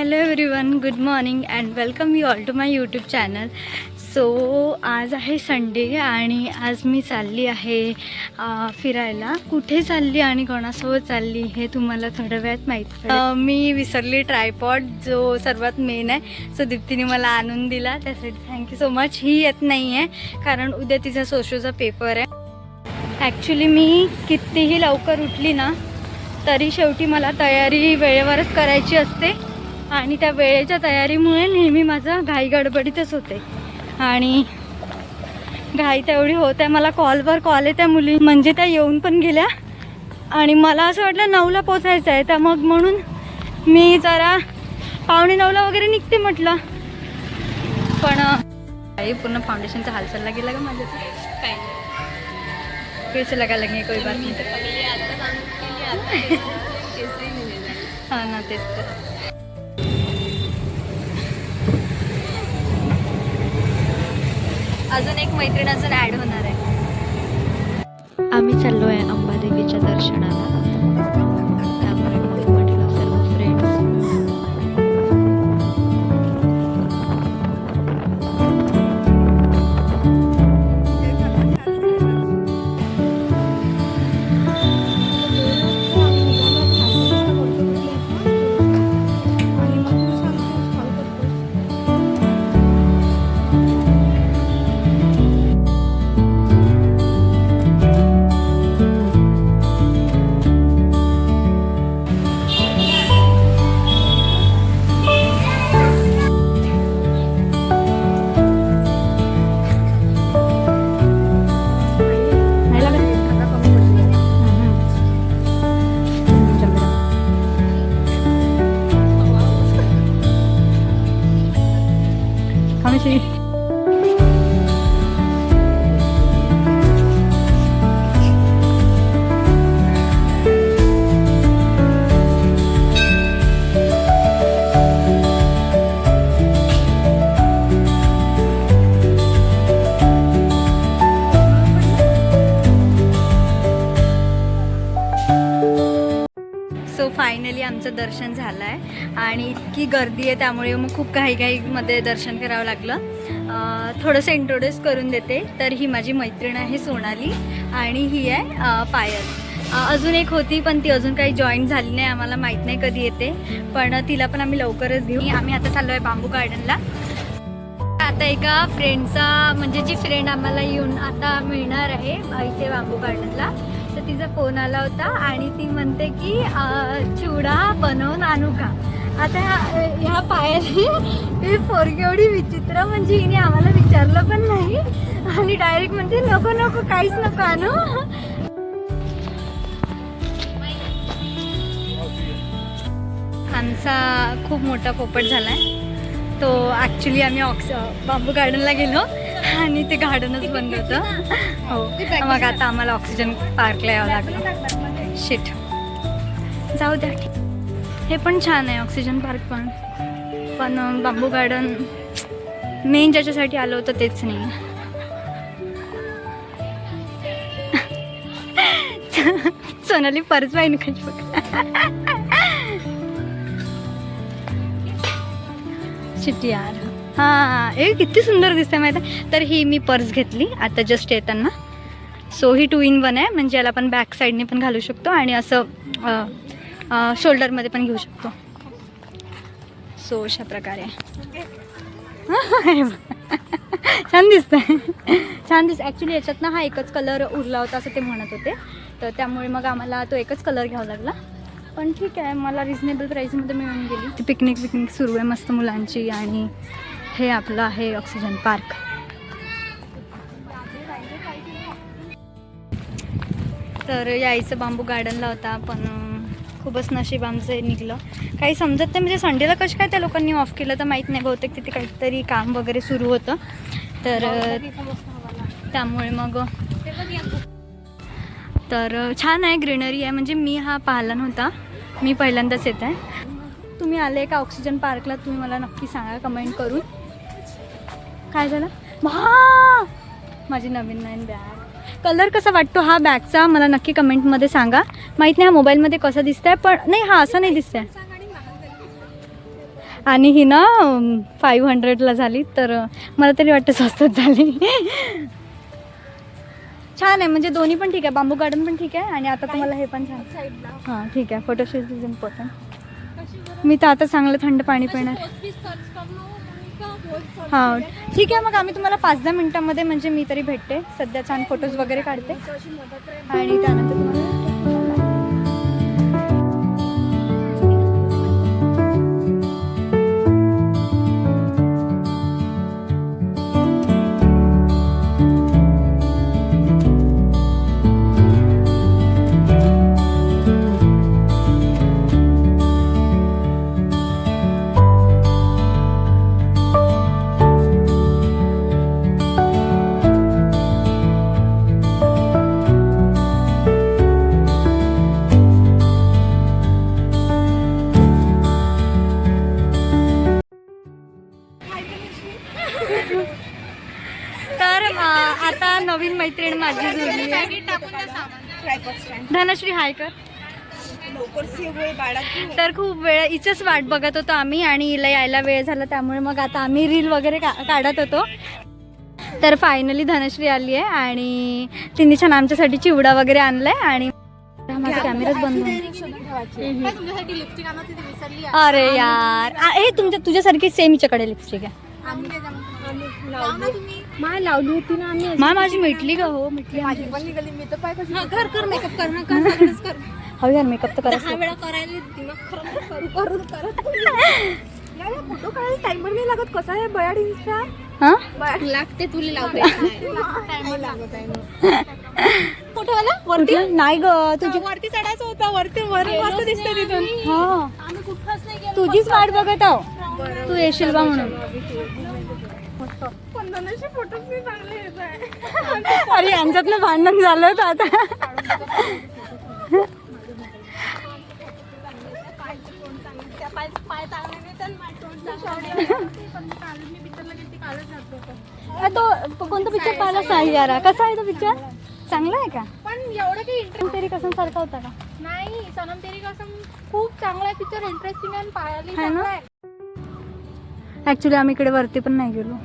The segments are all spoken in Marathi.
Hello everyone, good morning and welcome you all to my YouTube channel. So आज आहे संडे आणि आज मी चालली आहे फिरायला. कुठे चालली आणि कोणासोबत चालली हे तुम्हाला थोड्या वेळात माहीत पडेल. मी विसरली ट्रायपॉड, जो सर्वात मेन आहे. सो दीप्तीने मला आणून दिला, त्यासाठी थँक्यू सो मच. ही येत नाही आहे कारण उद्या तिचा सोशोचा पेपर आहे. ॲक्च्युली मी कितीही लवकर उठली ना तरी शेवटी मला तयारी वेळेवरच करायची असते आणि त्या वेळेच्या तयारीमुळे नेहमी माझं घाई गडबडीतच होते आणि घाई तेवढी होते. मला कॉलवर कॉल आहे त्या मुली, म्हणजे त्या येऊन पण गेल्या आणि मला असं वाटलं 9ला पोचायचं आहे. तर मग म्हणून मी जरा 8:45 वगैरे निघते म्हटलं. पण काही पूर्ण फाउंडेशनचा हाल चालला गेला का माझ्या. काय कैसे लगा लगे कोई बात नहीं. हाँ ना, तेच तर. अजून एक मैत्रीण अजून ॲड होणार आहे. आम्ही चाललो आहे अंबादेवीच्या दर्शनाला. त्यामुळे मग म्हटलं सर्व फ्रेंड्स फायनली आमचं दर्शन झालं आहे आणि इतकी गर्दी आहे त्यामुळे मग खूप घाईघाईमध्ये दर्शन करावं लागलं. थोडंसं इंट्रोड्यूस करून देते. तर ही माझी मैत्रीण आहे सोनाली आणि ही आहे पायल. अजून एक होती पण ती अजून काही जॉईन झाली नाही. आम्हाला माहीत नाही कधी येते, पण तिला पण आम्ही लवकरच घेऊ. आम्ही आता चाललो आहे बांबू गार्डनला. आता एका फ्रेंडचा, म्हणजे जी फ्रेंड आम्हाला येऊन आता मिळणार आहे इथे बांबू गार्डनला, तर तिचा फोन आला होता आणि ती म्हणते की चिवडा बनवून आणू का. आता ह्या पायाने पोरगी एवढी विचित्र, म्हणजे हिने आम्हाला विचारलं पण नाही आणि डायरेक्ट म्हणते नको नको, काहीच नको आणू. आमचा खूप मोठा पोपट झाला आहे. तो ॲक्च्युली आम्ही बांबू गार्डनला गेलो आणि ते गार्डनच बंद होतं. हो, मग आता आम्हाला ऑक्सिजन पार्कला यावं लागलं. शिट, जाऊ द्या. हे पण छान आहे ऑक्सिजन पार्क पण बांबू गार्डन मेन ज्याच्यासाठी आलो होतं तेच नाही. सोनाली पर्स पाहिजे कशी बघ. शिटी यार. हां, हे किती सुंदर दिसते माहिती आहे. तर ही मी पर्स घेतली आता जस्ट येताना. सो ही 2 in 1 आहे, म्हणजे याला आपण बॅक साईडने पण घालू शकतो आणि असं शोल्डरमध्ये पण घेऊ शकतो. सो अशा प्रकारे छान दिसतं. छान दिसतं. ॲक्च्युली याच्यात ना हा एकच कलर उरला होता असं ते म्हणत होते, तर त्यामुळे मग आम्हाला तो एकच कलर घ्यावा लागला. पण ठीक आहे, मला रिजनेबल प्राईसमध्ये मिळून गेली. पिकनिक सुरू आहे मस्त मुलांची आणि हे आपलं आहे ऑक्सिजन पार्क. तर यायचं बांबू गार्डनला होता पण खूपच नशीब आमचं हे निघलं. काही समजत नाही, म्हणजे संडेला कसं काय त्या लोकांनी ऑफ केलं तर माहीत नाही. बहुतेक तिथे काहीतरी काम वगैरे सुरू होतं, तर त्यामुळे मग. तर छान आहे, ग्रीनरी आहे. म्हणजे मी हा पाहिला नव्हता, मी पहिल्यांदाच येत आहे. तुम्ही आले का ऑक्सिजन पार्कला? तुम्ही मला नक्की सांगा कमेंट करून. काय झालं? हा, माझी नवीन बॅग. कलर कसा वाटतो हा बॅगचा मला नक्की कमेंटमध्ये सांगा. माहीत नाही हा मोबाईलमध्ये कसं दिसतंय, पण नाही हा असं नाही दिसतंय. आणि ही ना 500ला झाली, तर मला तरी वाटतं स्वस्तच झाली. छान आहे, म्हणजे दोन्ही पण ठीक आहे, बांबू गार्डन पण ठीक आहे आणि आता तुम्हाला हे पण छान. हां ठीक आहे, फोटोशूट इज इम्पॉर्टंट. मी तर आता चांगलं थंड पाणी पिणार. हां ठीक आहे, मग आम्ही तुम्हाला 5-10 मिनटामध्ये म्हणजे मी तरी भेटते. सध्या छान फोटोज वगैरे काढते आणि त्यानंतर तुम्हाला तर आता नवीन मैत्रीण माझी जुळली आहे. धनश्री हाय कर. तर खूप वेळ हिचंच वाट बघत होतो आम्ही आणि हिला यायला वेळ झाला, त्यामुळे मग आता आम्ही रील वगैरे काढत होतो. तर फायनली धनश्री आली आहे आणि तिने छान आमच्यासाठी चिवडा वगैरे आणलाय आणि माझा कॅमेराच बंद. अरे यार हे तुझ्यासारखी सेम हिच्याकडे लिपस्टिक आहे. माय लावली होती ना आम्ही. माय माझी मिटली का? हो मिटली. कर मेकअप कर. हो यार मेकअप तर करायचं. फोटो काढायला टाइमर नाही लागत. कसा आहे बयाड इंस्टा? हां लागते तुला लावते. फोटोवाला वरती नाही ग, तुझी वरती चढायचं होतं. वरती मस्त दिसते तिथून. हा आम्ही कुठंच नाही गेलो. तुझीच वाट बघत आहो, तू येशील बा म्हणून. फोटो मी चांगले येत आहे. अरे यांच्यातलं भांडण झालं होतं आता. तो कोणता पिक्चर पाहिला साई यारा? कसा आहे तो पिक्चर? चांगला आहे का? पण एवढं काही सनम तेरी कसम सारखा होता का? नाही. सनम तेरी कसम खूप चांगला आहे पिक्चर. इंटरेस्टिंग आणि पाहायला है ना? चांगला आहे. ऍक्च्युली आम्ही इकडे वरती पण नाही गेलो.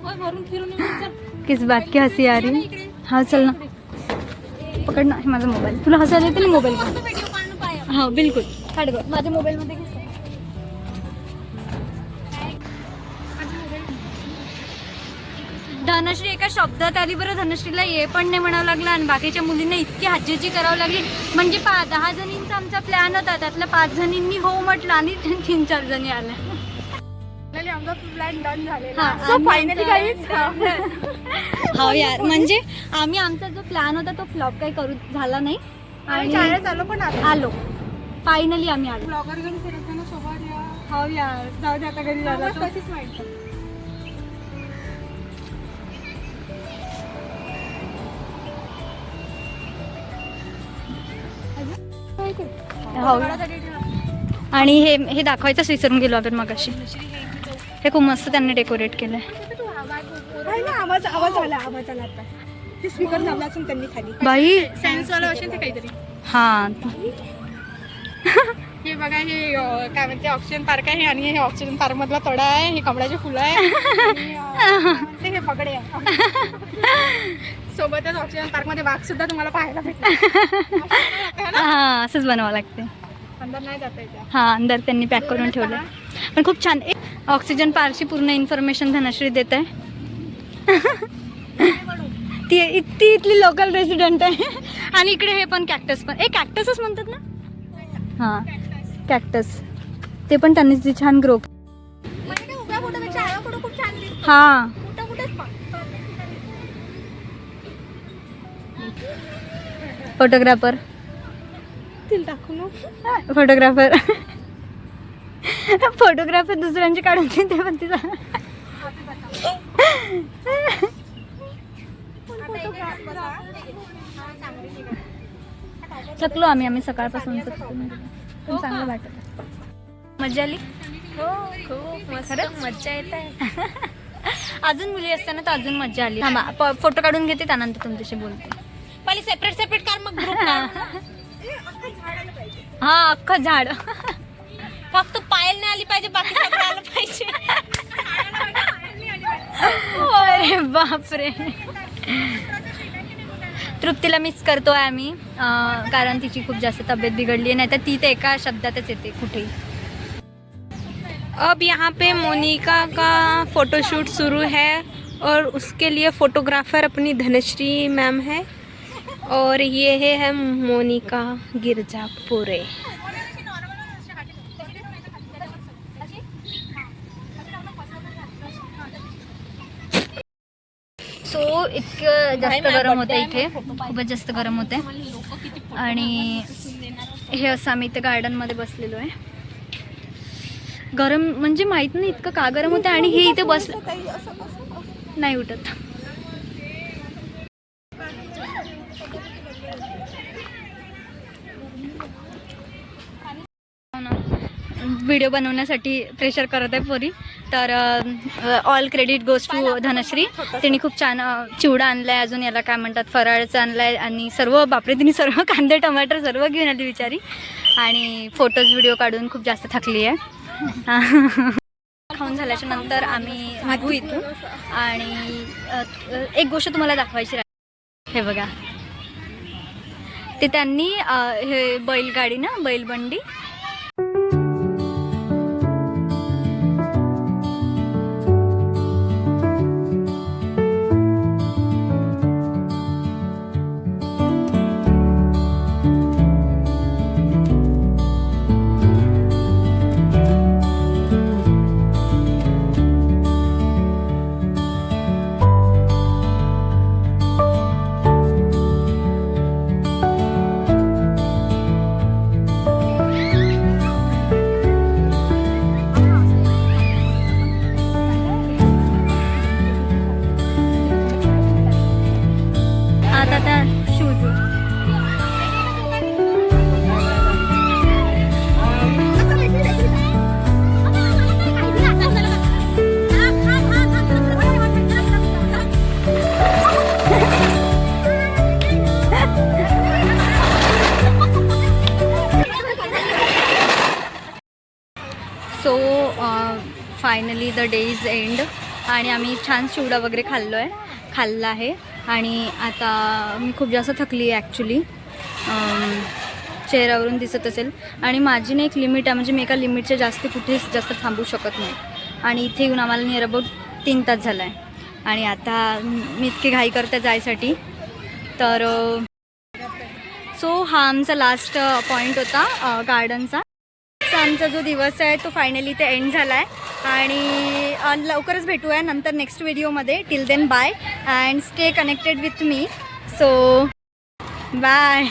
वरून फिरून किस बात की हसी आ रही? हा चल ना, पकड ना माझा मोबाईल. तुला हसायला येते ना मोबाईल? व्हिडिओ काढून पाहिजे. हा बिलकुल काढ ग. माझ्या मोबाईलमध्ये घे. धनश्री एका शब्दात आली बरं. धनश्रीला ये पण नाही म्हणावं लागलं आणि बाकीच्या मुलींना इतकी हजेची करावं लागली. म्हणजे 10 जणींचा आमचा प्लॅन होता, त्यातल्या 5 जणींनी हो म्हटलं आणि 3-4 जणी आल्या. प्लॅन डन झालेला. हा, फायनली गाईज. हो यार, म्हणजे आम्ही आमचा जो प्लॅन होता तो फ्लॉप काही करू झाला नाही आणि आलो पण आलो. फायनली आम्ही आलो. ब्लॉगर घेऊन फिरताना सोबत या. हो यार, जाऊ दे आता घरी झाला. तशीच माहिती. हो. आणि हे दाखवायचंच विसरून गेलो आपण मगाशी. हे खूप मस्त त्यांनी डेकोरेट केलंय. आवाज आला आता. ते स्पीकर लावला असून त्यांनी खाली बाई सेन्स वाला असेल ते काहीतरी. हा हे बघा, हे काय म्हणते ऑक्सिजन पार्क आहे आणि हे ऑक्सिजन पार्क मधला तडा आहे. हे कमळाची फुलं आहे आणि हे पगडे आहे. सोबतच ऑक्सिजन पार्क मध्ये वाघ सुद्धा तुम्हाला पाहायला भेटतो. हा असंच बनावं लागते. अंदर नाही जाता येते. हा अंदर त्यांनी पॅक करून ठेवलं. पण खूप छान. ऑक्सिजन पार्कची पूर्ण इन्फॉर्मेशन धनश्री देत आहे. ती इथली लोकल रेसिडेंट आहे. आणि इकडे हे पण कॅक्टस पण कॅक्टसच म्हणतात ना. हां कॅक्टस ते पण त्यांनी ती छान ग्रो. हां फोटोग्राफर फोटोग्राफर दुसऱ्यांचे काढून ते पण तिचा. थकलो आम्ही सकाळपासून. पण चांगलं वाटत. मजा आली. हो खूप मस्त मज्जा येत आहे. अजून मुली असताना तर अजून मजा आली. थांबा फोटो काढून घेते त्यानंतर तुमच्याशी बोलते. पहिले सेपरेट कार मग ग्रुप. हा अख्खं झाड. फक्त पायल नाही आली पाहिजे, बाकी सगळं आलं पाहिजे. अरे बापरे. तृप्तीला मिस करतोय आम्ही, कारण तिची खूप जास्त तब्येत बिघडली आहे, नाही तर ती तर एका शब्दातच येते कुठेही. अब यहाँ पे मोनिका का फोटोशूट शुरू है और उसके लिए फोटोग्राफर अपनी धनश्री मैम है और ये है मोनिका गिरजापुरे. सो इतकं जास्त गरम होतं इथे, खूपच जास्त गरम होते. आणि हे असं आम्ही इथे गार्डनमध्ये बसलेलो आहे. गरम म्हणजे माहीत नाही इतकं का गरम होतं. आणि हे इथे बसलं नाही उठत. व्हिडिओ बनवण्यासाठी प्रेशर करत आहे पोरी. तर all credit goes to Dhanashree. तिने खूप छान चिवडा आणलाय, अजून याला काय म्हणतात फराळचं आणलाय, आणि सर्व बापरे तिने सर्व कांदे टमाटर सर्व घेऊन आली बिचारी. आणि फोटोज व्हिडिओ काढून खूप जास्त थकली आहे. खाऊन झाल्याच्या नंतर आम्ही निघू इथून. आणि एक गोष्ट तुम्हाला दाखवायची राहिली. हे बघा, ते त्यांनी हे बैलगाडी ना, बैलबंडी. आता shoes so finally the day is end. आणि आम्ही छान चिवडा वगैरे खाल्ला आहे. आणि आता मी खूप जास्त थकली आहे ॲक्च्युली, चेहऱ्यावरून दिसत असेल. आणि माझी ना एक लिमिट आहे, म्हणजे मी एका लिमिटच्या कुठेच जास्त थांबू शकत नाही. आणि इथे येऊन आम्हाला नियर अबाउट 3 तास झाला आहे. आणि आता मी इतकी घाई करते जायसाठी. तर सो हा आमचा लास्ट पॉईंट होता गार्डनचा. आमचा जो दिवस आहे तो फायनली ते एंड झाला आहे. आणि लवकरच भेटूया नंतर नेक्स्ट व्हिडिओमध्ये. Till then bye and stay connected with me. So bye.